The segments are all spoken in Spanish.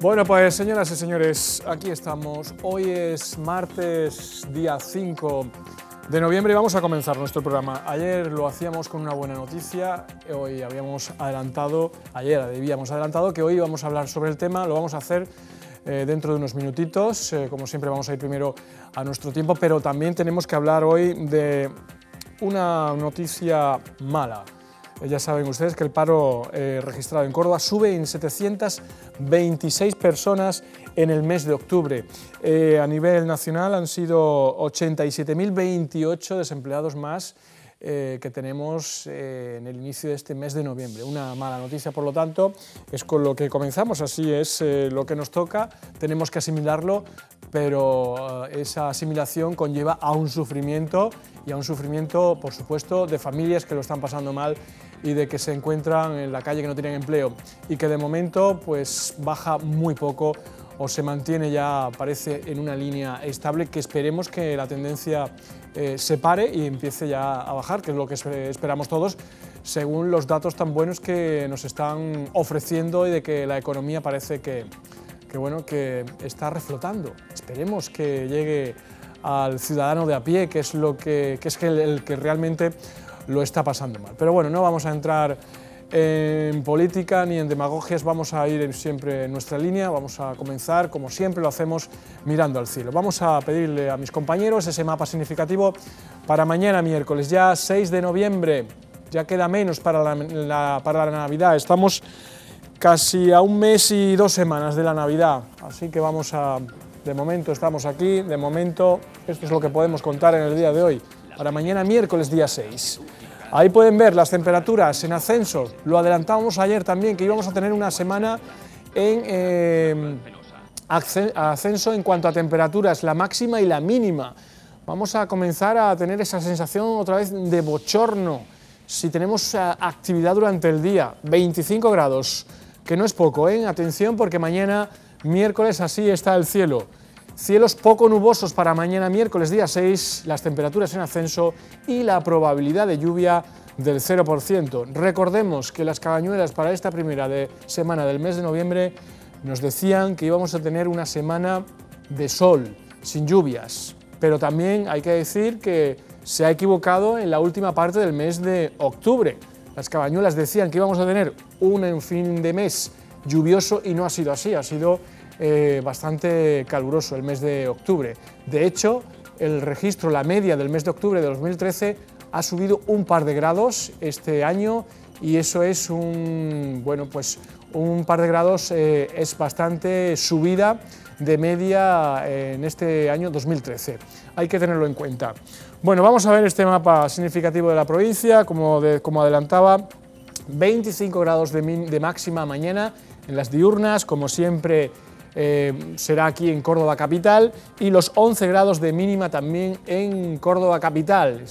Bueno, pues señoras y señores, aquí estamos. Hoy es martes, día 5 de noviembre y vamos a comenzar nuestro programa. Ayer lo hacíamos con una buena noticia, hoy habíamos adelantado, ayer habíamos adelantado que hoy íbamos a hablar sobre el tema, lo vamos a hacer dentro de unos minutitos. Como siempre vamos a ir primero a nuestro tiempo, pero también tenemos que hablar hoy de una noticia mala. Ya saben ustedes que el paro registrado en Córdoba sube en 726 personas en el mes de octubre. A nivel nacional han sido 87.028 desempleados más que tenemos en el inicio de este mes de noviembre. Una mala noticia, por lo tanto, es con lo que comenzamos, así es lo que nos toca, tenemos que asimilarlo, pero esa asimilación conlleva a un sufrimiento, y a un sufrimiento, por supuesto, de familias que lo están pasando mal y de que se encuentran en la calle, que no tienen empleo, y que de momento pues baja muy poco o se mantiene ya, parece, en una línea estable, que esperemos que la tendencia se pare y empiece ya a bajar, que es lo que esperamos todos, según los datos tan buenos que nos están ofreciendo y de que la economía parece que está reflotando. Esperemos que llegue al ciudadano de a pie, que es el que realmente lo está pasando mal. Pero bueno, no vamos a entrar en política ni en demagogias, vamos a ir siempre en nuestra línea, vamos a comenzar, como siempre lo hacemos, mirando al cielo. Vamos a pedirle a mis compañeros ese mapa significativo para mañana miércoles, ya 6 de noviembre, ya queda menos para la Navidad, estamos casi a un mes y 2 semanas de la Navidad, así que de momento estamos aquí, de momento esto es lo que podemos contar en el día de hoy, para mañana miércoles día 6. Ahí pueden ver las temperaturas en ascenso, lo adelantábamos ayer también, que íbamos a tener una semana en ascenso en cuanto a temperaturas, la máxima y la mínima. Vamos a comenzar a tener esa sensación otra vez de bochorno, si tenemos actividad durante el día, 25 grados, que no es poco, atención porque mañana miércoles así está el cielo. Cielos poco nubosos para mañana miércoles día 6, las temperaturas en ascenso y la probabilidad de lluvia del 0%. Recordemos que las cabañuelas para esta primera semana del mes de noviembre nos decían que íbamos a tener una semana de sol, sin lluvias, pero también hay que decir que se ha equivocado en la última parte del mes de octubre. Las cabañuelas decían que íbamos a tener un fin de mes lluvioso y no ha sido así, ha sido bastante caluroso el mes de octubre. De hecho, el registro, la media del mes de octubre de 2013 ha subido un par de grados este año y eso es un par de grados es bastante subida de media en este año 2013. Hay que tenerlo en cuenta. Bueno, vamos a ver este mapa significativo de la provincia, como adelantaba, 25 grados de máxima mañana en las diurnas, como siempre. Será aquí en Córdoba capital y los 11 grados de mínima también en Córdoba capital,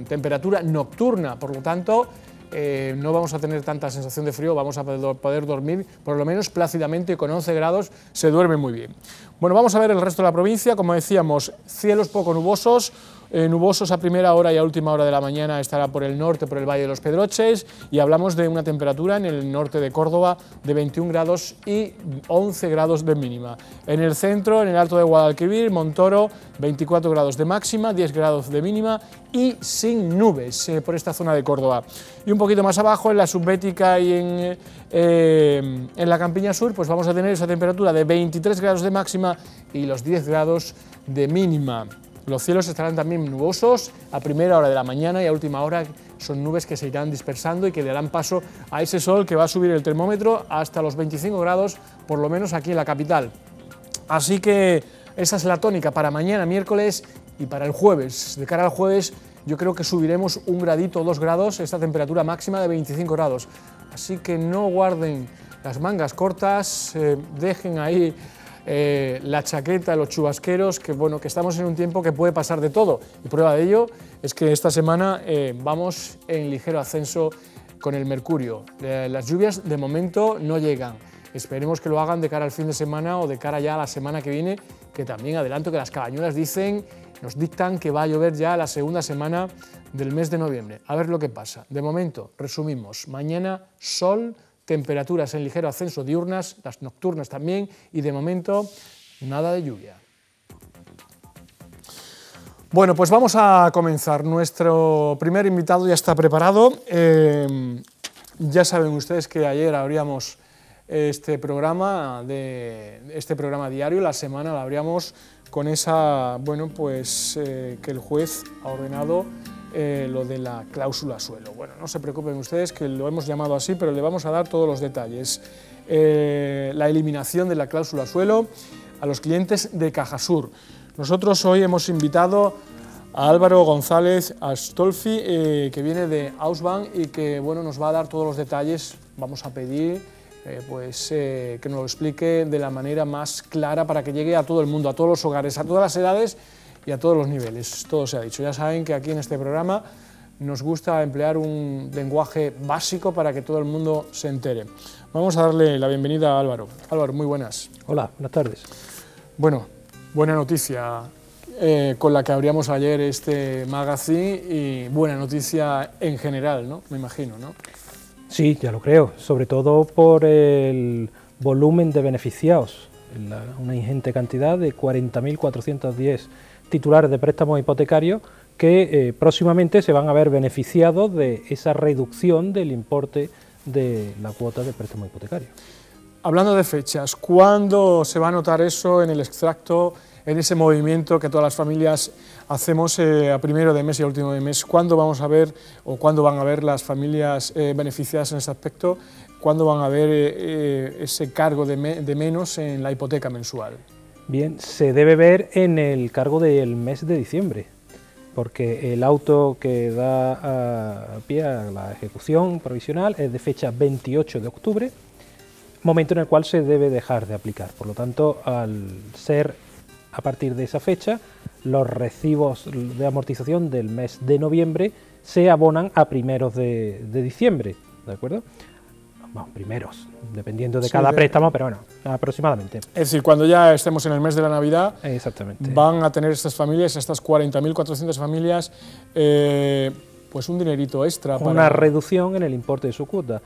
temperatura nocturna, por lo tanto no vamos a tener tanta sensación de frío, vamos a poder dormir por lo menos plácidamente y con 11 grados se duerme muy bien. Bueno, vamos a ver el resto de la provincia, como decíamos, cielos poco nubosos, nubosos a primera hora y a última hora de la mañana estará por el norte, por el Valle de los Pedroches, y hablamos de una temperatura en el norte de Córdoba de 21 grados y 11 grados de mínima. En el centro, en el Alto de Guadalquivir, Montoro, 24 grados de máxima, 10 grados de mínima y sin nubes por esta zona de Córdoba. Y un poquito más abajo, en la Subbética y en la Campiña Sur, pues vamos a tener esa temperatura de 23 grados de máxima y los 10 grados de mínima. Los cielos estarán también nubosos a primera hora de la mañana y a última hora son nubes que se irán dispersando y que le darán paso a ese sol que va a subir el termómetro hasta los 25 grados, por lo menos aquí en la capital. Así que esa es la tónica para mañana miércoles y para el jueves. De cara al jueves yo creo que subiremos 1 gradito o 2 grados, esta temperatura máxima de 25 grados. Así que no guarden las mangas cortas, dejen ahí la chaqueta, los chubasqueros, que estamos en un tiempo que puede pasar de todo, y prueba de ello es que esta semana vamos en ligero ascenso con el mercurio. Las lluvias de momento no llegan, esperemos que lo hagan de cara al fin de semana o de cara ya a la semana que viene, que también adelanto que las cabañuelas nos dictan que va a llover ya la segunda semana del mes de noviembre. A ver lo que pasa. De momento, resumimos, mañana sol, temperaturas en ligero ascenso diurnas, las nocturnas también, y de momento nada de lluvia. Bueno, pues vamos a comenzar. Nuestro primer invitado ya está preparado. Ya saben ustedes que ayer abríamos este programa diario, la semana la abríamos con esa, bueno, pues que el juez ha ordenado lo de la cláusula suelo. Bueno, no se preocupen ustedes que lo hemos llamado así, pero le vamos a dar todos los detalles. La eliminación de la cláusula suelo a los clientes de Cajasur. Nosotros hoy hemos invitado a Álvaro González Astolfi, que viene de Ausbank y que, bueno, nos va a dar todos los detalles. Vamos a pedir que nos lo explique de la manera más clara para que llegue a todo el mundo, a todos los hogares, a todas las edades y a todos los niveles. Todo se ha dicho. Ya saben que aquí en este programa nos gusta emplear un lenguaje básico para que todo el mundo se entere. Vamos a darle la bienvenida a Álvaro. Álvaro, muy buenas. Hola, buenas tardes. Bueno, buena noticia con la que abríamos ayer este magazine y buena noticia en general, ¿no? Me imagino, ¿no? Sí, ya lo creo, sobre todo por el volumen de beneficiados, una ingente cantidad de 40.410 titulares de préstamos hipotecarios que próximamente se van a ver beneficiados de esa reducción del importe de la cuota de préstamo hipotecario. Hablando de fechas, ¿cuándo se va a notar eso en el extracto, en ese movimiento que todas las familias hacemos a primero de mes y a último de mes? ¿Cuándo vamos a ver o cuándo van a ver las familias beneficiadas en ese aspecto? ¿Cuándo van a ver ese cargo de menos en la hipoteca mensual? Bien, se debe ver en el cargo del mes de diciembre, porque el auto que da pie a la ejecución provisional es de fecha 28 de octubre, momento en el cual se debe dejar de aplicar. Por lo tanto, al ser a partir de esa fecha, los recibos de amortización del mes de noviembre se abonan a primeros de diciembre, ¿de acuerdo? Bueno, primeros, dependiendo de cada préstamo, pero bueno, aproximadamente. Es decir, cuando ya estemos en el mes de la Navidad, exactamente, van a tener estas familias, estas 40.400 familias, pues un dinerito extra. Una reducción en el importe de su cuota.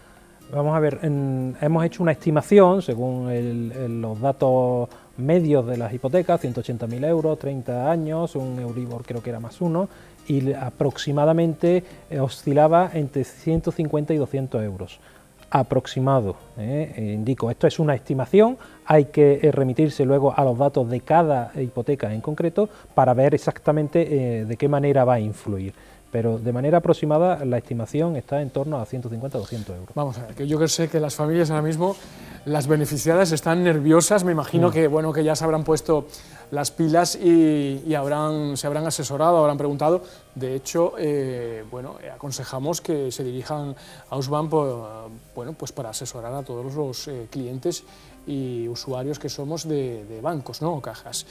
Vamos a ver, hemos hecho una estimación según los datos medios de las hipotecas, 180.000 euros, 30 años, un Euribor creo que era +1, y aproximadamente oscilaba entre 150 y 200 euros. Aproximado, indico, esto es una estimación, hay que remitirse luego a los datos de cada hipoteca en concreto para ver exactamente de qué manera va a influir. Pero de manera aproximada la estimación está en torno a 150 o 200 euros. Vamos a ver, que yo sé que las familias ahora mismo, las beneficiadas están nerviosas, me imagino que, bueno, que ya se habrán puesto las pilas y se habrán asesorado, habrán preguntado. De hecho, aconsejamos que se dirijan a Ausbank pues para asesorar a todos los clientes y usuarios que somos de bancos, ¿no? O cajas.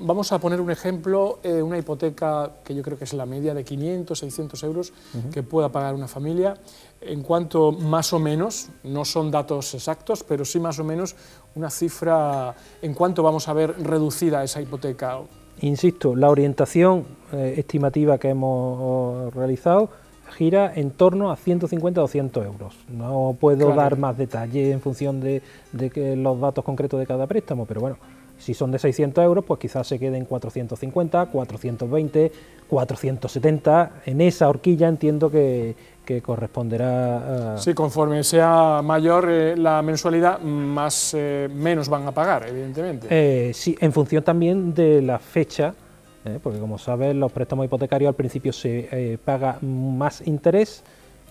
Vamos a poner un ejemplo, una hipoteca que yo creo que es la media de 500, 600 euros que pueda pagar una familia, en cuanto más o menos, no son datos exactos, pero sí más o menos una cifra en cuánto vamos a ver reducida esa hipoteca. Insisto, la orientación estimativa que hemos realizado gira en torno a 150 o 200 euros. No puedo dar más detalle en función de los datos concretos de cada préstamo, pero bueno, si son de 600 euros, pues quizás se queden 450, 420, 470, en esa horquilla entiendo que corresponderá a... Sí, conforme sea mayor la mensualidad, menos van a pagar, evidentemente. Sí, en función también de la fecha, porque como sabes, los préstamos hipotecarios al principio se paga más interés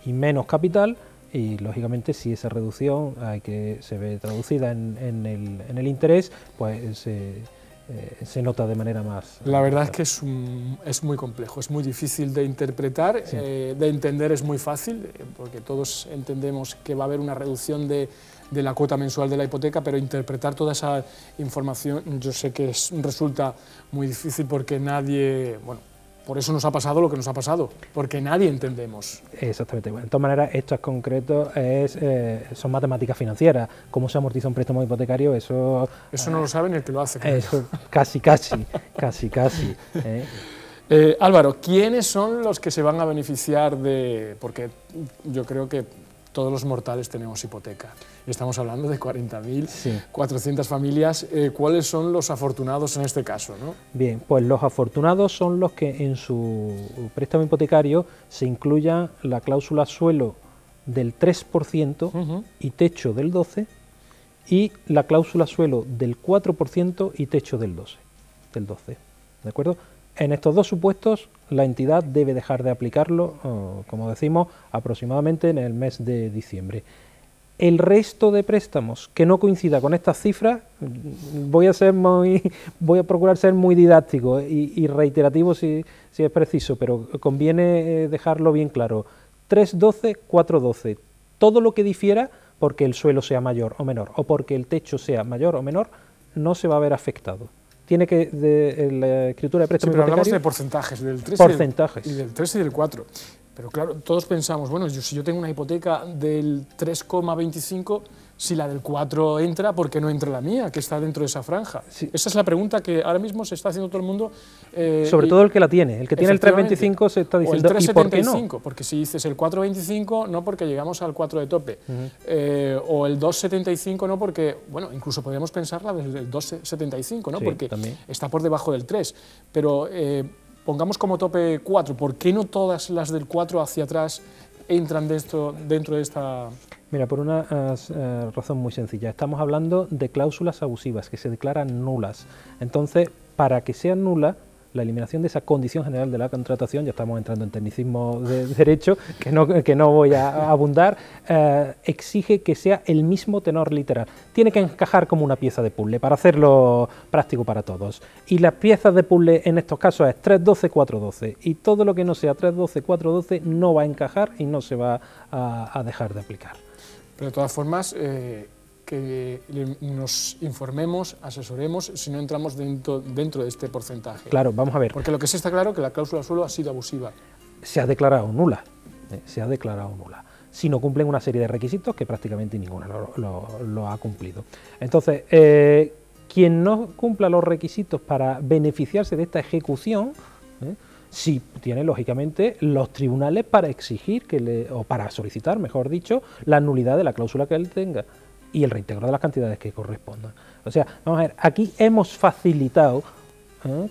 y menos capital, y lógicamente si esa reducción se ve traducida en el interés, pues se nota de manera más... La verdad es que es muy complejo, es muy difícil de interpretar, sí. De entender es muy fácil, porque todos entendemos que va a haber una reducción de la cuota mensual de la hipoteca, pero interpretar toda esa información yo sé que resulta muy difícil porque nadie, bueno, por eso nos ha pasado lo que nos ha pasado, porque nadie entendemos. Exactamente. Bueno, de todas maneras, esto es concreto, son matemáticas financieras. Cómo se amortiza un préstamo hipotecario, eso... Eso no lo sabe ni el que lo hace. Eso, casi. Álvaro, ¿quiénes son los que se van a beneficiar de...? Porque yo creo que todos los mortales tenemos hipoteca. Estamos hablando de 40.400 familias. ¿Cuáles son los afortunados en este caso, ¿no? Bien, pues los afortunados son los que en su préstamo hipotecario se incluya la cláusula suelo del 3% y techo del 12%, y la cláusula suelo del 4% y techo del 12%. ¿De acuerdo? En estos dos supuestos, la entidad debe dejar de aplicarlo, como decimos, aproximadamente en el mes de diciembre. El resto de préstamos que no coincida con estas cifras, voy a procurar ser muy didáctico y reiterativo si es preciso, pero conviene dejarlo bien claro. 3.12, 4.12, todo lo que difiera porque el suelo sea mayor o menor, o porque el techo sea mayor o menor, no se va a ver afectado. Tiene que, la escritura de préstamo hipotecario... Hablamos de porcentajes, del 3 y del 3 y del 4. Pero claro, todos pensamos, bueno, si yo tengo una hipoteca del 3,25, si la del 4 entra, ¿por qué no entra la mía, que está dentro de esa franja? Sí. Esa es la pregunta que ahora mismo se está haciendo todo el mundo. Sobre todo el que la tiene. El que tiene el 3,25 se está diciendo, o el 3,75, ¿y por qué no? Porque si dices el 4,25, no porque llegamos al 4 de tope. O el 2,75, no porque, bueno, incluso podríamos pensarla desde el 2,75, ¿no? Sí, porque también está por debajo del 3. Pero pongamos como tope 4, ¿por qué no todas las del 4 hacia atrás entran dentro de esta...? Mira, por una razón muy sencilla. Estamos hablando de cláusulas abusivas que se declaran nulas. Entonces, para que sean nulas, la eliminación de esa condición general de la contratación, ya estamos entrando en tecnicismo de derecho, que no voy a abundar, exige que sea el mismo tenor literal. Tiene que encajar como una pieza de puzzle, para hacerlo práctico para todos. Y las piezas de puzzle en estos casos es 3.12, 4.12. Y todo lo que no sea 3.12, 4.12 no va a encajar y no se va a dejar de aplicar. Pero de todas formas, que nos informemos, asesoremos, si no entramos dentro de este porcentaje. Claro, vamos a ver. Porque lo que sí está claro es que la cláusula suelo ha sido abusiva. Se ha declarado nula, si no cumplen una serie de requisitos que prácticamente ninguna lo ha cumplido. Entonces, quien no cumpla los requisitos para beneficiarse de esta ejecución, sí tiene lógicamente los tribunales para exigir o para solicitar, mejor dicho, la nulidad de la cláusula que él tenga y el reintegro de las cantidades que correspondan. O sea, vamos a ver, aquí hemos facilitado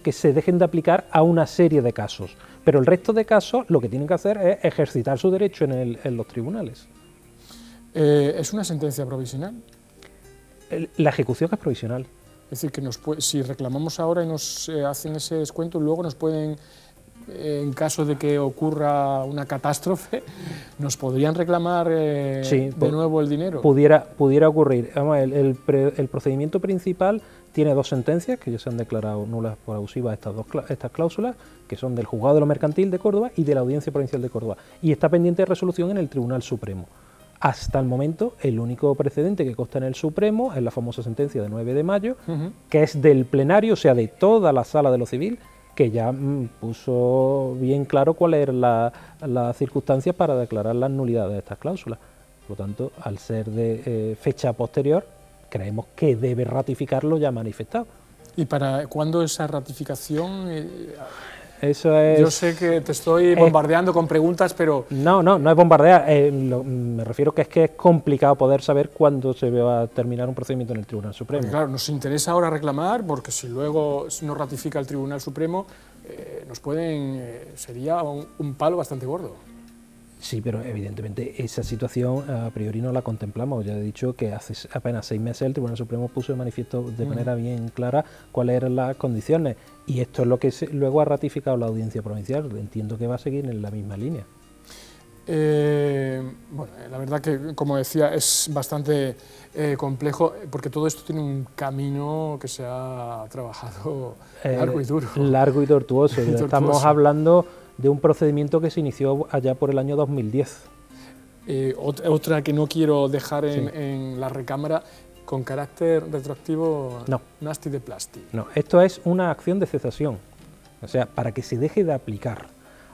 que se dejen de aplicar a una serie de casos, pero el resto de casos lo que tienen que hacer es ejercitar su derecho en los tribunales. ¿Es una sentencia provisional? La ejecución es provisional. Es decir, que si reclamamos ahora y nos hacen ese descuento, luego nos pueden... En caso de que ocurra una catástrofe, ¿nos podrían reclamar de nuevo el dinero? Pudiera ocurrir. Vamos, el procedimiento principal tiene dos sentencias que ya se han declarado nulas por abusivas estas cláusulas, que son del Juzgado de lo Mercantil de Córdoba y de la Audiencia Provincial de Córdoba, y está pendiente de resolución en el Tribunal Supremo. Hasta el momento, el único precedente que consta en el Supremo es la famosa sentencia de 9 de mayo, que es del plenario, o sea, de toda la Sala de lo Civil, que ya puso bien claro cuáles eran las circunstancias para declarar las nulidades de estas cláusulas. Por lo tanto, al ser de fecha posterior, creemos que debe ratificarlo ya manifestado. ¿Y para cuándo esa ratificación? Eso es... Yo sé que te estoy bombardeando con preguntas, pero... No es bombardear, me refiero que es complicado poder saber cuándo se va a terminar un procedimiento en el Tribunal Supremo. Porque, claro, nos interesa ahora reclamar, porque si luego no ratifica el Tribunal Supremo, sería un palo bastante gordo. Sí, pero evidentemente esa situación a priori no la contemplamos. Ya he dicho que hace apenas 6 meses el Tribunal Supremo puso de manifiesto de manera bien clara cuáles eran las condiciones, y esto es lo que luego ha ratificado la Audiencia Provincial. Entiendo que va a seguir en la misma línea. Bueno, la verdad que, como decía, es bastante complejo, porque todo esto tiene un camino que se ha trabajado largo y duro. Largo y tortuoso. Estamos hablando de un procedimiento que se inició allá por el año 2010. Otra que no quiero dejar en la recámara, con carácter retroactivo, no. Nasti de Plasti. No, esto es una acción de cesación, o sea, para que se deje de aplicar.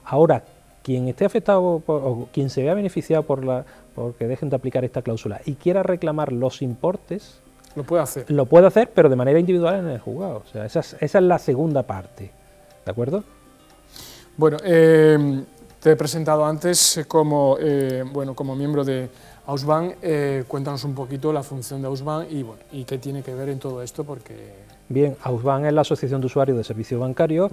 Ahora, quien esté afectado o quien se vea beneficiado porque dejen de aplicar esta cláusula y quiera reclamar los importes, lo puede hacer. Lo puede hacer, pero de manera individual en el juzgado. O sea, esa es la segunda parte, ¿de acuerdo? Bueno, Te he presentado antes como, como miembro de Hausbank. Cuéntanos un poquito la función de Hausbank y qué tiene que ver en todo esto, porque... Bien, Hausbank es la Asociación de Usuarios de Servicios Bancarios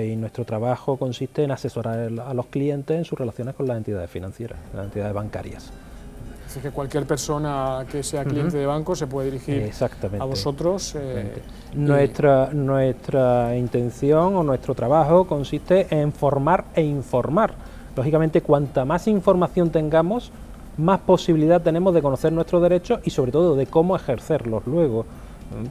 y nuestro trabajo consiste en asesorar a los clientes en sus relaciones con las entidades financieras, las entidades bancarias. Así que cualquier persona que sea cliente de banco se puede dirigir a vosotros. Nuestra intención o nuestro trabajo consiste en formar e informar. Lógicamente, cuanta más información tengamos, más posibilidad tenemos de conocer nuestros derechos y sobre todo de cómo ejercerlos luego,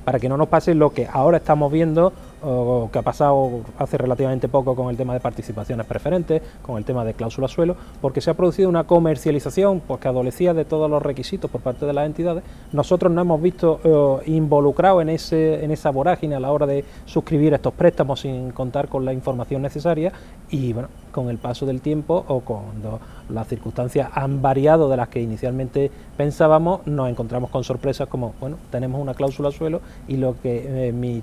para que no nos pase lo que ahora estamos viendo, o que ha pasado hace relativamente poco con el tema de participaciones preferentes, con el tema de cláusulas suelo, porque se ha producido una comercialización pues, que adolecía de todos los requisitos por parte de las entidades. Nosotros nos hemos visto involucrados en esa vorágine a la hora de suscribir estos préstamos sin contar con la información necesaria y bueno, con el paso del tiempo o cuando las circunstancias han variado de las que inicialmente pensábamos, nos encontramos con sorpresas como, bueno, tenemos una cláusula suelo y lo que mi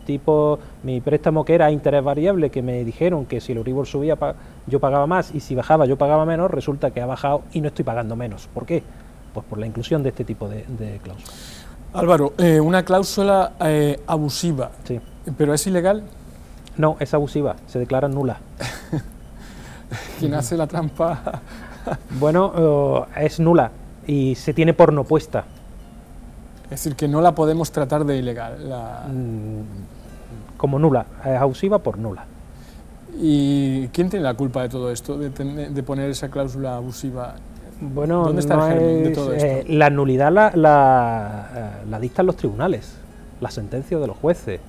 préstamo que era a interés variable, que me dijeron que si el Euribor subía yo pagaba más y si bajaba yo pagaba menos, resulta que ha bajado y no estoy pagando menos. ¿Por qué? Pues por la inclusión de este tipo de cláusulas. Álvaro, una cláusula abusiva, sí. ¿Pero es ilegal? No, es abusiva, se declara nula. ¿Quién hace la trampa? Bueno, es nula y se tiene por no puesta. Es decir, que no la podemos tratar de ilegal. Como nula, es abusiva por nula. ¿Y quién tiene la culpa de todo esto, de poner esa cláusula abusiva? Bueno, ¿dónde está el germen de todo esto? La nulidad la dictan los tribunales, las sentencias de los jueces.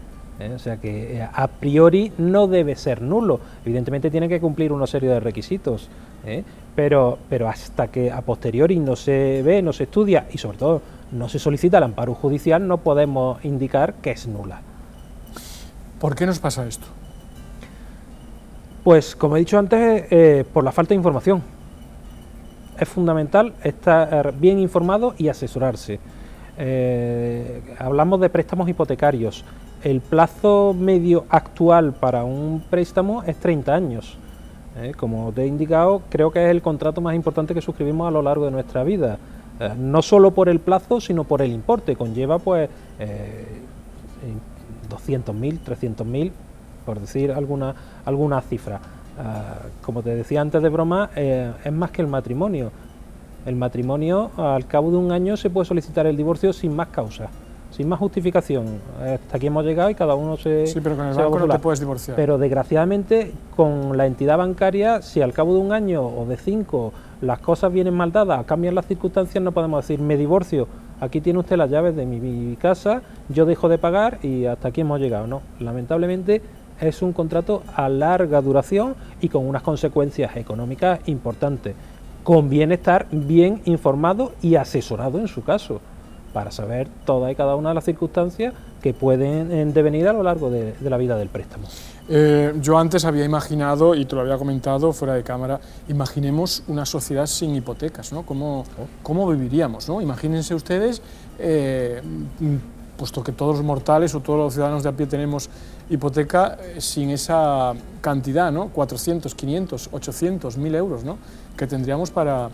O sea que a priori no debe ser nulo. Evidentemente tiene que cumplir una serie de requisitos, pero hasta que a posteriori no se ve, no se estudia y sobre todo no se solicita el amparo judicial, no podemos indicar que es nula. ¿Por qué nos pasa esto? Pues, como he dicho antes, por la falta de información. Es fundamental estar bien informado y asesorarse. Hablamos de préstamos hipotecarios. El plazo medio actual para un préstamo es 30 años. Como te he indicado, creo que es el contrato más importante que suscribimos a lo largo de nuestra vida. No solo por el plazo, sino por el importe. Conlleva, pues, 200.000, 300.000, por decir alguna cifra. Como te decía antes de broma, es más que el matrimonio. El matrimonio, al cabo de un año, se puede solicitar el divorcio sin más causa, sin más justificación. Hasta aquí hemos llegado y cada uno se... Sí, pero con el banco no te puedes divorciar. Pero desgraciadamente, con la entidad bancaria, si al cabo de un año o de 5 las cosas vienen mal dadas, cambian las circunstancias, no podemos decir, me divorcio, aquí tiene usted las llaves de mi casa, yo dejo de pagar y hasta aquí hemos llegado. No, lamentablemente es un contrato a larga duración y con unas consecuencias económicas importantes. Conviene estar bien informado y asesorado en su caso, para saber todas y cada una de las circunstancias que pueden devenir a lo largo de la vida del préstamo. Yo antes había imaginado, y te lo había comentado fuera de cámara, imaginemos una sociedad sin hipotecas, ¿no? ¿Cómo viviríamos, ¿no? Imagínense ustedes, puesto que todos los mortales o todos los ciudadanos de a pie tenemos hipoteca, sin esa cantidad, ¿no? 400, 500, 800, 1.000 euros, ¿no? Que tendríamos para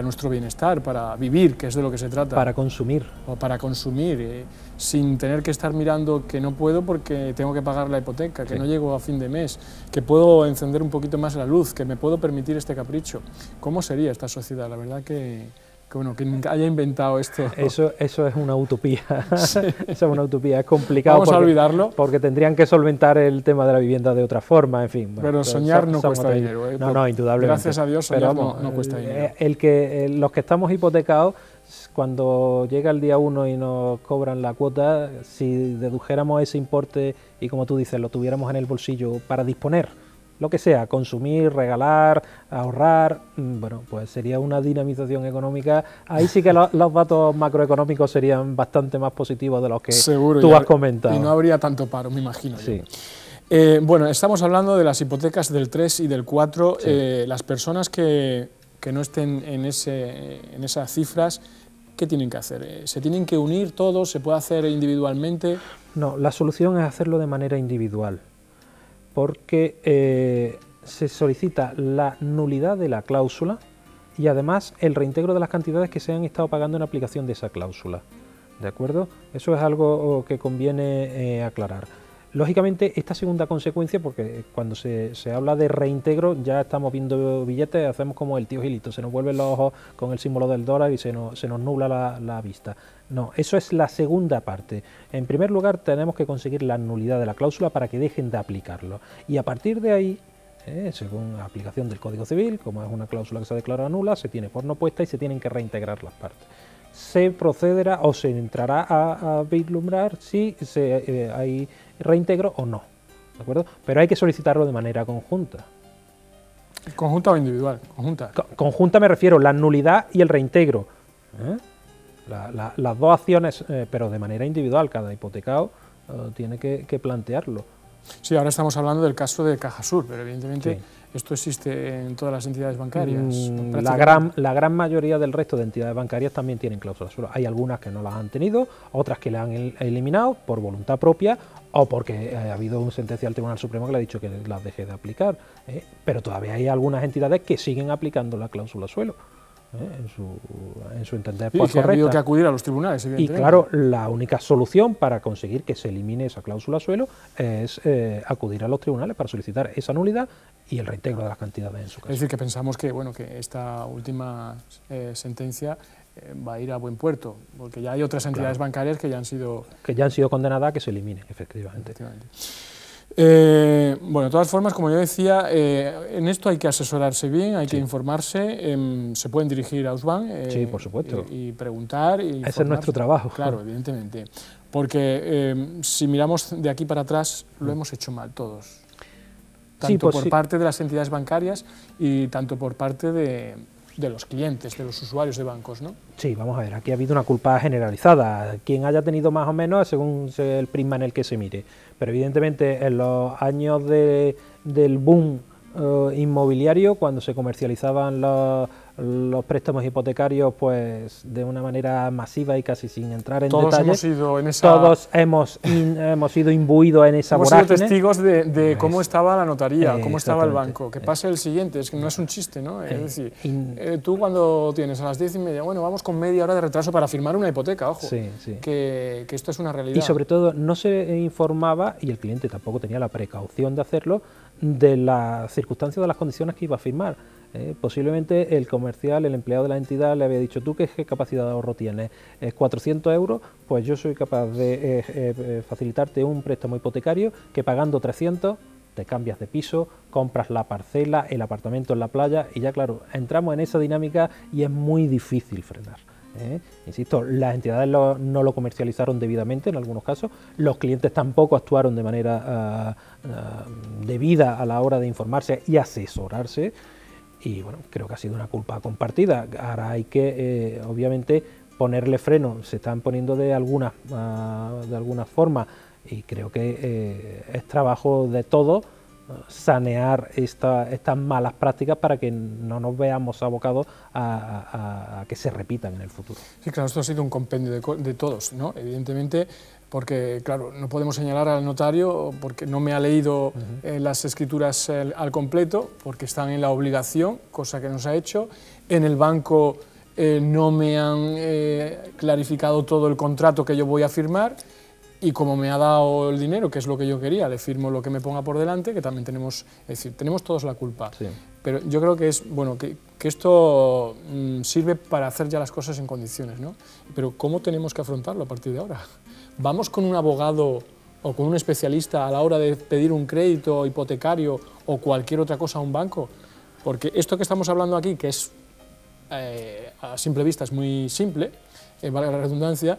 nuestro bienestar, para vivir, que es de lo que se trata. Para consumir. O para consumir, sin tener que estar mirando que no puedo porque tengo que pagar la hipoteca, que no llego a fin de mes, que puedo encender un poquito más la luz, que me puedo permitir este capricho. ¿Cómo sería esta sociedad? La verdad que bueno, quien haya inventado esto... Eso es una utopía. Sí. Eso es una utopía, es complicado. Vamos a olvidarlo. Porque tendrían que solventar el tema de la vivienda de otra forma, en fin. Pero soñar no cuesta dinero. No, indudablemente. Gracias a Dios, soñar no cuesta dinero. Los que estamos hipotecados, cuando llega el día 1 y nos cobran la cuota, si dedujéramos ese importe y, como tú dices, lo tuviéramos en el bolsillo para disponer, lo que sea, consumir, regalar, ahorrar, bueno, pues sería una dinamización económica. Ahí sí que los datos macroeconómicos serían bastante más positivos de los que tú has comentado. Y no habría tanto paro, me imagino. Sí. Bueno, estamos hablando de las hipotecas del 3 y del 4. Sí. Las personas que no estén en esas cifras, ¿qué tienen que hacer? ¿Se tienen que unir todos? ¿Se puede hacer individualmente? No, la solución es hacerlo de manera individual. Porque se solicita la nulidad de la cláusula y además el reintegro de las cantidades que se han estado pagando en aplicación de esa cláusula. ¿De acuerdo? Eso es algo que conviene aclarar. Lógicamente, esta segunda consecuencia, porque cuando se habla de reintegro ya estamos viendo billetes, hacemos como el tío Gilito, se nos vuelven los ojos con el símbolo del dólar y se nos nubla la vista. No, eso es la segunda parte. En primer lugar, tenemos que conseguir la nulidad de la cláusula para que dejen de aplicarlo. Y a partir de ahí, según la aplicación del Código Civil, como es una cláusula que se ha declarado nula, se tiene por no puesta y se tienen que reintegrar las partes. Se procederá o se entrará a vislumbrar si hay reintegro o no, ¿de acuerdo? Pero hay que solicitarlo de manera conjunta. ¿Conjunta o individual? Conjunta. Conjunta me refiero, la nulidad y el reintegro. Las dos acciones, pero de manera individual, cada hipotecado tiene que plantearlo. Sí, ahora estamos hablando del caso de Cajasur, pero evidentemente Sí. esto existe en todas las entidades bancarias. La gran mayoría del resto de entidades bancarias también tienen cláusulas suelo. Hay algunas que no las han tenido, otras que las han eliminado por voluntad propia o porque ha habido una sentencia del Tribunal Supremo que le ha dicho que las deje de aplicar. Pero todavía hay algunas entidades que siguen aplicando la cláusula suelo. En su entender Sí, que ha habido que acudir a los tribunales, y evidentemente. claro, la única solución para conseguir que se elimine esa cláusula suelo es acudir a los tribunales para solicitar esa nulidad y el reintegro de las cantidades en su caso. Es decir, que pensamos que, bueno, que esta última sentencia va a ir a buen puerto, porque ya hay otras entidades bancarias que ya han sido condenadas a que se eliminen, efectivamente. Bueno, de todas formas, como yo decía, en esto hay que asesorarse bien, hay que informarse, se pueden dirigir a Ausbank Sí, por supuesto. y preguntar. Ese es nuestro trabajo. Claro, evidentemente, porque si miramos de aquí para atrás, lo hemos hecho mal todos, tanto por parte de las entidades bancarias y tanto por parte de los clientes, de los usuarios de bancos, ¿no? Sí, vamos a ver, aquí ha habido una culpa generalizada, quien haya tenido más o menos según el prisma en el que se mire, pero evidentemente en los años del boom inmobiliario, cuando se comercializaban los préstamos hipotecarios pues de una manera masiva y casi sin entrar en detalles, todos hemos sido imbuidos en esa vorágine. Hemos sido testigos de cómo estaba la notaría, cómo estaba el banco. Que pase el siguiente, es que no es un chiste, ¿no? Es decir, tú cuando tienes a las 10:30, bueno, vamos con media hora de retraso para firmar una hipoteca, ojo, que esto es una realidad. Y sobre todo no se informaba, y el cliente tampoco tenía la precaución de hacerlo, de las circunstancias, de las condiciones que iba a firmar. Posiblemente el comercial, el empleado de la entidad le había dicho, ¿tú qué capacidad de ahorro tienes? ¿400 euros? Pues yo soy capaz de facilitarte un préstamo hipotecario que pagando 300 te cambias de piso, compras la parcela, el apartamento en la playa y ya claro, entramos en esa dinámica y es muy difícil frenar. Insisto, las entidades no lo comercializaron debidamente en algunos casos, los clientes tampoco actuaron de manera debida a la hora de informarse y asesorarse y bueno, creo que ha sido una culpa compartida. Ahora hay que obviamente ponerle freno, se están poniendo de alguna forma y creo que es trabajo de todos sanear estas malas prácticas para que no nos veamos abocados a que se repitan en el futuro. Sí, claro, esto ha sido un compendio de todos, ¿no? Evidentemente, porque, claro, no podemos señalar al notario porque no me ha leído las escrituras al completo, porque están en la obligación, cosa que no se ha hecho. En el banco no me han clarificado todo el contrato que yo voy a firmar. Y como me ha dado el dinero, que es lo que yo quería, le firmo lo que me ponga por delante, que también tenemos, es decir, tenemos todos la culpa. Sí. Pero yo creo que es bueno que esto sirve para hacer ya las cosas en condiciones, ¿no? Pero ¿cómo tenemos que afrontarlo a partir de ahora? ¿Vamos con un abogado o con un especialista a la hora de pedir un crédito hipotecario o cualquier otra cosa a un banco? Porque esto que estamos hablando aquí, que es a simple vista es muy simple, valga la redundancia,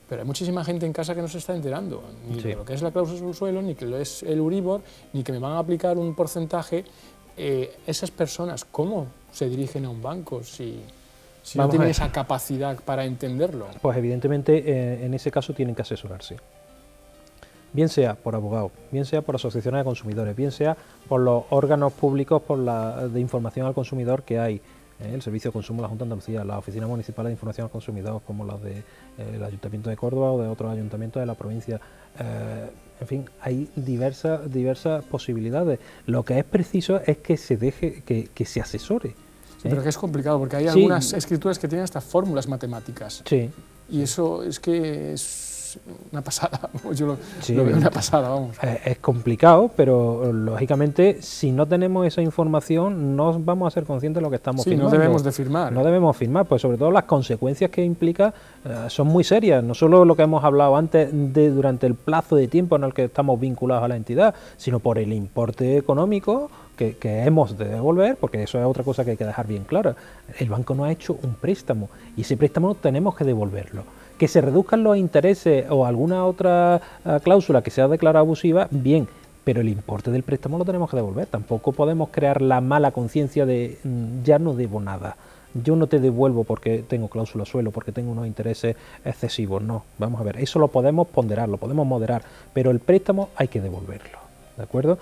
pero hay muchísima gente en casa que no se está enterando, ni de lo que es la cláusula del suelo, ni que lo es el Euribor, ni que me van a aplicar un porcentaje. Esas personas, ¿cómo se dirigen a un banco si no tienen esa capacidad para entenderlo? Pues evidentemente en ese caso tienen que asesorarse. Bien sea por abogados, bien sea por asociaciones de consumidores, bien sea por los órganos públicos de información al consumidor que hay. El Servicio de Consumo de la Junta de Andalucía, las oficinas municipales de información al consumidor, como las del Ayuntamiento de Córdoba o de otros ayuntamientos de la provincia. En fin, hay diversas posibilidades. Lo que es preciso es que se deje, que se asesore. Sí, pero que es complicado, porque hay algunas escrituras que tienen hasta fórmulas matemáticas. Sí. Y eso es que es una pasada, yo lo veo una pasada, vamos. Es complicado, pero lógicamente si no tenemos esa información no vamos a ser conscientes de lo que estamos firmando. Sí, no debemos de firmar. No debemos firmar, pues sobre todo las consecuencias que implica son muy serias, no solo lo que hemos hablado antes durante el plazo de tiempo en el que estamos vinculados a la entidad, sino por el importe económico que hemos de devolver, porque eso es otra cosa que hay que dejar bien clara. El banco nos ha hecho un préstamo y ese préstamo tenemos que devolverlo. Que se reduzcan los intereses o alguna otra cláusula que sea declarada abusiva, bien, pero el importe del préstamo lo tenemos que devolver. Tampoco podemos crear la mala conciencia de ya no debo nada, yo no te devuelvo porque tengo cláusula suelo, porque tengo unos intereses excesivos. No, vamos a ver, eso lo podemos ponderar, lo podemos moderar, pero el préstamo hay que devolverlo, ¿de acuerdo?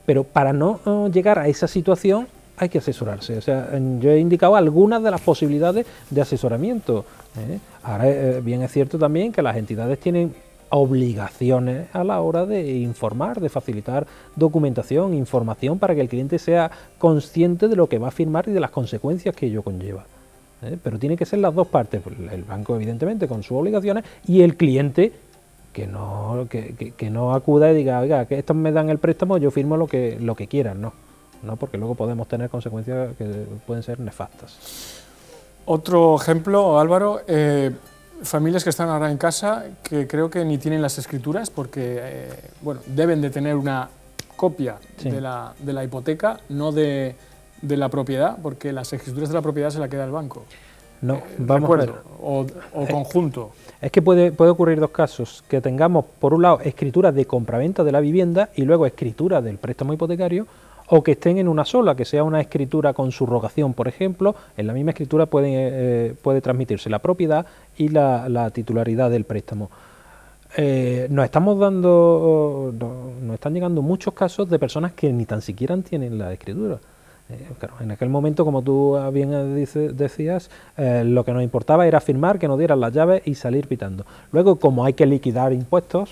Pero para no llegar a esa situación hay que asesorarse. O sea, yo he indicado algunas de las posibilidades de asesoramiento. Ahora, bien es cierto también que las entidades tienen obligaciones a la hora de informar, de facilitar documentación, información para que el cliente sea consciente de lo que va a firmar y de las consecuencias que ello conlleva. Pero tiene que ser las dos partes, el banco evidentemente con sus obligaciones y el cliente que no acuda y diga, oiga, que estos me dan el préstamo, yo firmo lo que quieran, no, porque luego podemos tener consecuencias que pueden ser nefastas. Otro ejemplo, Álvaro, familias que están ahora en casa que creo que ni tienen las escrituras porque bueno, deben de tener una copia de la hipoteca, no de la propiedad, porque las escrituras de la propiedad se la queda el banco. No, vamos a ver. O conjunto. Es que puede ocurrir dos casos, que tengamos por un lado escritura de compraventa de la vivienda y luego escritura del préstamo hipotecario, o que estén en una sola, que sea una escritura con subrogación, por ejemplo. En la misma escritura puede transmitirse la propiedad y la titularidad del préstamo. Nos están llegando muchos casos de personas que ni tan siquiera tienen la escritura. Claro, en aquel momento, como tú bien decías, lo que nos importaba era firmar, que nos dieran las llaves y salir pitando. Luego, como hay que liquidar impuestos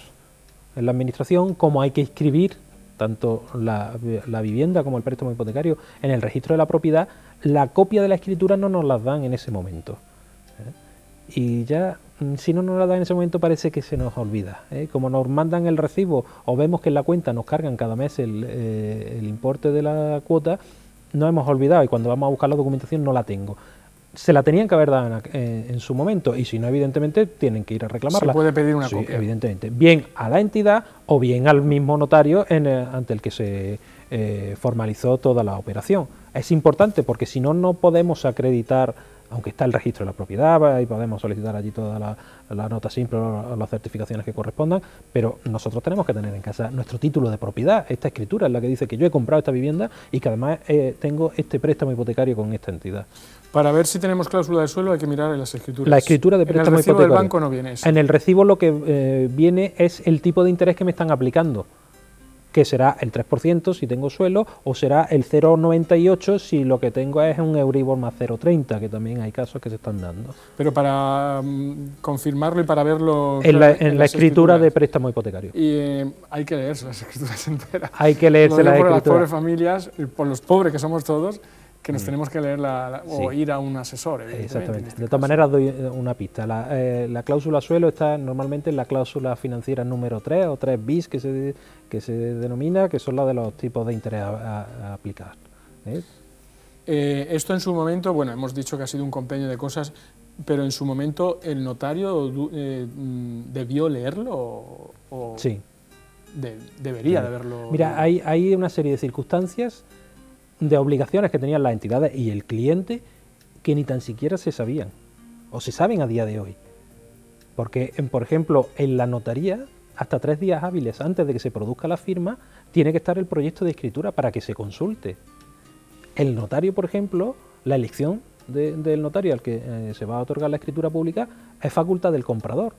en la administración, como hay que inscribir tanto la vivienda como el préstamo hipotecario en el registro de la propiedad, la copia de la escritura no nos las dan en ese momento. Y ya, si no nos la dan en ese momento, parece que se nos olvida. Como nos mandan el recibo o vemos que en la cuenta nos cargan cada mes el importe de la cuota, no hemos olvidado y cuando vamos a buscar la documentación no la tengo. Se la tenían que haber dado en su momento y si no, evidentemente, tienen que ir a reclamarla. Se puede pedir una copia. Evidentemente. Bien a la entidad o bien al mismo notario ante el que se formalizó toda la operación. Es importante porque si no, no podemos acreditar, aunque está el registro de la propiedad y podemos solicitar allí toda la nota simple o las certificaciones que correspondan, pero nosotros tenemos que tener en casa nuestro título de propiedad. Esta escritura es la que dice que yo he comprado esta vivienda y que además tengo este préstamo hipotecario con esta entidad. Para ver si tenemos cláusula de suelo hay que mirar en las escrituras. La escritura de préstamo hipotecario. En el recibo del banco no viene eso. En el recibo lo que viene es el tipo de interés que me están aplicando, que será el 3% si tengo suelo, o será el 0,98 si lo que tengo es un Euribor más 0,30, que también hay casos que se están dando. Pero para confirmarlo y para verlo... En la escritura de préstamo hipotecario. Y hay que leerse las escrituras enteras. Hay que leerse las escrituras. Por las pobres familias, por los pobres que somos todos, que nos tenemos que leer o ir a un asesor. Exactamente. De todas maneras, doy una pista. La cláusula suelo está normalmente en la cláusula financiera número 3 o 3 bis que se denomina, que son las de los tipos de interés a aplicar. Esto en su momento, bueno, hemos dicho que ha sido un compendio de cosas, pero en su momento el notario debió leerlo o sí. Debería de haberlo. Mira, hay una serie de circunstancias, de obligaciones que tenían las entidades y el cliente que ni tan siquiera se sabían o se saben a día de hoy, porque por ejemplo en la notaría hasta 3 días hábiles antes de que se produzca la firma tiene que estar el proyecto de escritura para que se consulte. El notario, por ejemplo, la elección del notario al que se va a otorgar la escritura pública es facultad del comprador.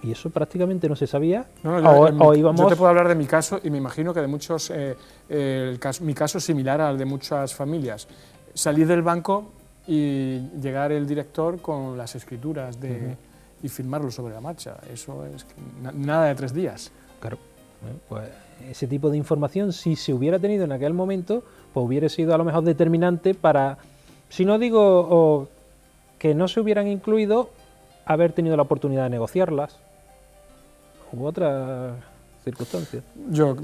Y eso prácticamente no se sabía. Yo te puedo hablar de mi caso y me imagino que de muchos, mi caso es similar al de muchas familias. Salir del banco y llegar el director con las escrituras y firmarlo sobre la marcha. Eso es nada de 3 días. Claro. Pues ese tipo de información, si se hubiera tenido en aquel momento, pues hubiera sido a lo mejor determinante para, si no digo que no se hubieran incluido, haber tenido la oportunidad de negociarlas u otras circunstancias. Yo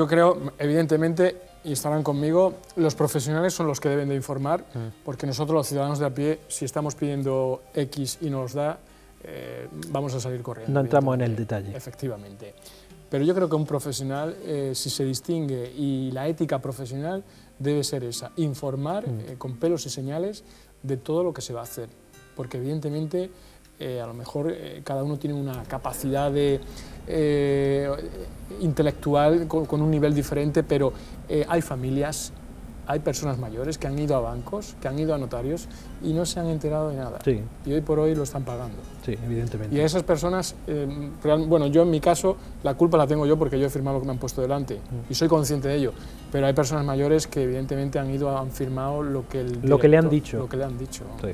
creo, evidentemente, y estarán conmigo, los profesionales son los que deben de informar, porque nosotros los ciudadanos de a pie, si estamos pidiendo X y nos da, vamos a salir corriendo. No entramos en el detalle. Efectivamente. Pero yo creo que un profesional, si se distingue, y la ética profesional debe ser esa, informar con pelos y señales de todo lo que se va a hacer, porque evidentemente a lo mejor cada uno tiene una capacidad intelectual con un nivel diferente, pero hay familias, hay personas mayores que han ido a bancos, que han ido a notarios y no se han enterado de nada. Sí. Y hoy por hoy lo están pagando. Sí, evidentemente. Y a esas personas, bueno, yo en mi caso, la culpa la tengo yo porque yo he firmado lo que me han puesto delante y soy consciente de ello, pero hay personas mayores que evidentemente han firmado lo que le han dicho. Lo que le han dicho. Sí.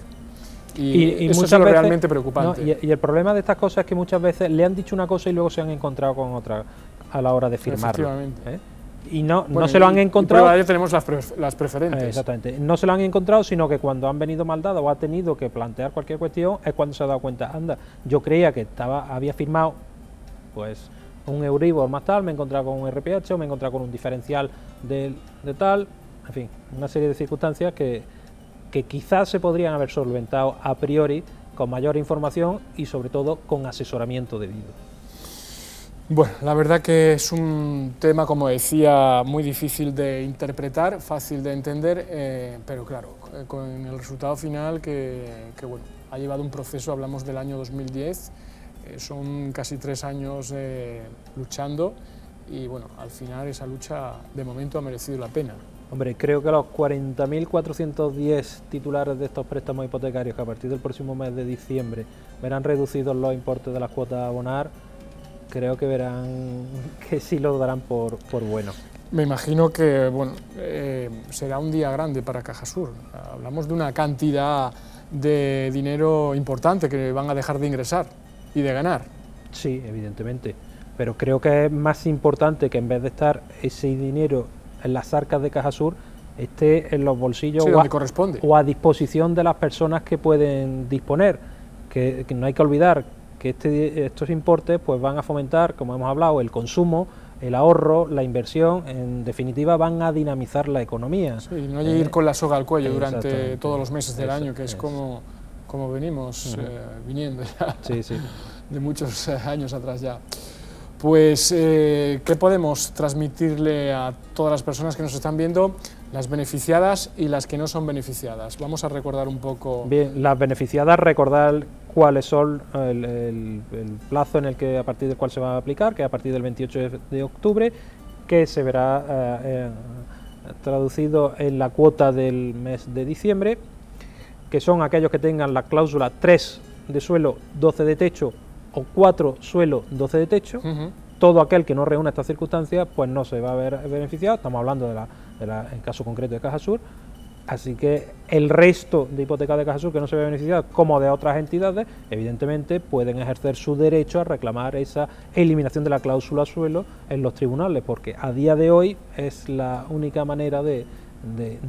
Y eso es lo realmente preocupante. ¿No? Y el problema de estas cosas es que muchas veces le han dicho una cosa y luego se han encontrado con otra a la hora de firmarlo. Efectivamente. Y no se lo han encontrado. Ahí tenemos las preferentes. Exactamente. No se lo han encontrado, sino que cuando han venido mal dados o ha tenido que plantear cualquier cuestión es cuando se ha dado cuenta, anda, yo creía que había firmado pues un Euribor más tal, me he encontrado con un RPH o me he encontrado con un diferencial de tal, en fin, una serie de circunstancias que quizás se podrían haber solventado a priori con mayor información y sobre todo con asesoramiento debido. Bueno, la verdad que es un tema, como decía, muy difícil de interpretar, fácil de entender, pero claro, con el resultado final que bueno, ha llevado un proceso, hablamos del año 2010, son casi 3 años luchando y bueno, al final esa lucha de momento ha merecido la pena. Hombre, creo que los 40.410 titulares de estos préstamos hipotecarios que a partir del próximo mes de diciembre verán reducidos los importes de las cuotas a abonar, creo que verán que sí lo darán por bueno. Me imagino que bueno, será un día grande para Cajasur. Hablamos de una cantidad de dinero importante que van a dejar de ingresar y de ganar. Sí, evidentemente, pero creo que es más importante que en vez de estar ese dinero en las arcas de Cajasur, esté en los bolsillos donde corresponde, o a disposición de las personas que pueden disponer, que no hay que olvidar que estos importes pues van a fomentar, como hemos hablado, el consumo, el ahorro, la inversión, en definitiva van a dinamizar la economía. Sí, no hay que ir con la soga al cuello durante todos los meses del año, que es como venimos viniendo ya, de muchos años atrás ya. Pues, ¿qué podemos transmitirle a todas las personas que nos están viendo, las beneficiadas y las que no son beneficiadas? Vamos a recordar un poco. Bien, las beneficiadas, recordar cuáles son el plazo en el que a partir del cual se va a aplicar, que es a partir del 28 de octubre, que se verá traducido en la cuota del mes de diciembre, que son aquellos que tengan la cláusula 3 de suelo, 12 de techo, o 4 suelo, 12 de techo. Todo aquel que no reúna estas circunstancias pues no se va a ver beneficiado. Estamos hablando en caso concreto de Cajasur, así que el resto de hipotecas de Cajasur que no se ve beneficiado, como de otras entidades, evidentemente pueden ejercer su derecho a reclamar esa eliminación de la cláusula suelo en los tribunales, porque a día de hoy es la única manera de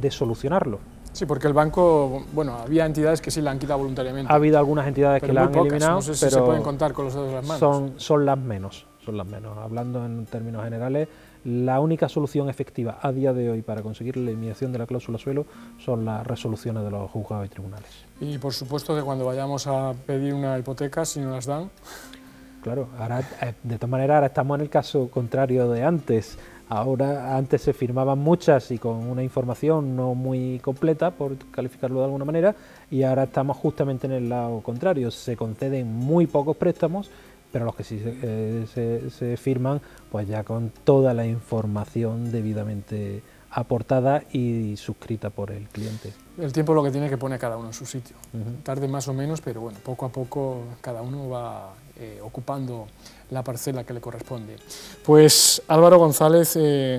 solucionarlo. Sí, porque el banco, bueno, había entidades que sí la han quitado voluntariamente. Ha habido algunas entidades que la han eliminado, no sé si se pueden contar con los dedos de las manos. Son las menos. Hablando en términos generales, la única solución efectiva a día de hoy para conseguir la eliminación de la cláusula suelo son las resoluciones de los juzgados y tribunales. Y por supuesto que cuando vayamos a pedir una hipoteca, si no las dan... Claro, ahora, de todas maneras, ahora estamos en el caso contrario de antes. Antes se firmaban muchas y con una información no muy completa, por calificarlo de alguna manera, y ahora estamos justamente en el lado contrario. Se conceden muy pocos préstamos, pero los que sí se firman, pues ya con toda la información debidamente aportada y suscrita por el cliente. El tiempo es lo que tiene que poner cada uno en su sitio. Tarde más o menos, pero bueno, poco a poco cada uno va ocupando la parcela que le corresponde. Pues Álvaro González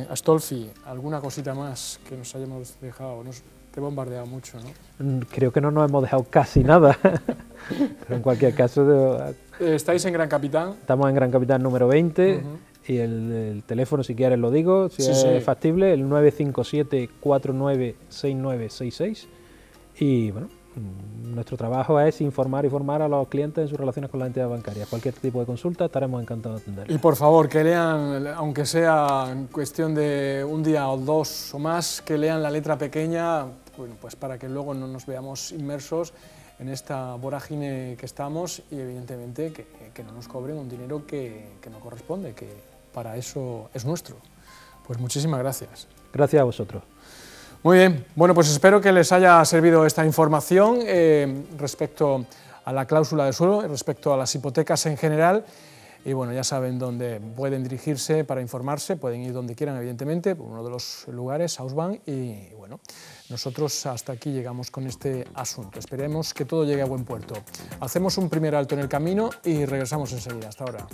Astolfi, ¿alguna cosita más que nos hayamos dejado? Te he bombardeado mucho, ¿no? Creo que no nos hemos dejado casi nada, pero en cualquier caso... ¿Estáis en Gran Capitán? Estamos en Gran Capitán número 20, Y el teléfono, si quieres lo digo, si Sí, es sí. factible, el 957-496966. Y bueno, nuestro trabajo es informar y formar a los clientes en sus relaciones con las entidades bancarias. Cualquier tipo de consulta estaremos encantados de Y atenderles. por favor, que lean, aunque sea en cuestión de un día o dos o más, que lean la letra pequeña, bueno, pues para que luego no nos veamos inmersos en esta vorágine que estamos y evidentemente que no nos cobren un dinero que no corresponde, que para eso es nuestro. Pues muchísimas gracias. Gracias a vosotros. Muy bien, bueno, pues espero que les haya servido esta información respecto a la cláusula de suelo, respecto a las hipotecas en general. Y bueno, ya saben dónde pueden dirigirse para informarse, pueden ir donde quieran, evidentemente, por uno de los lugares, Hausbank, y bueno, nosotros hasta aquí llegamos con este asunto. Esperemos que todo llegue a buen puerto. Hacemos un primer alto en el camino y regresamos enseguida. Hasta ahora.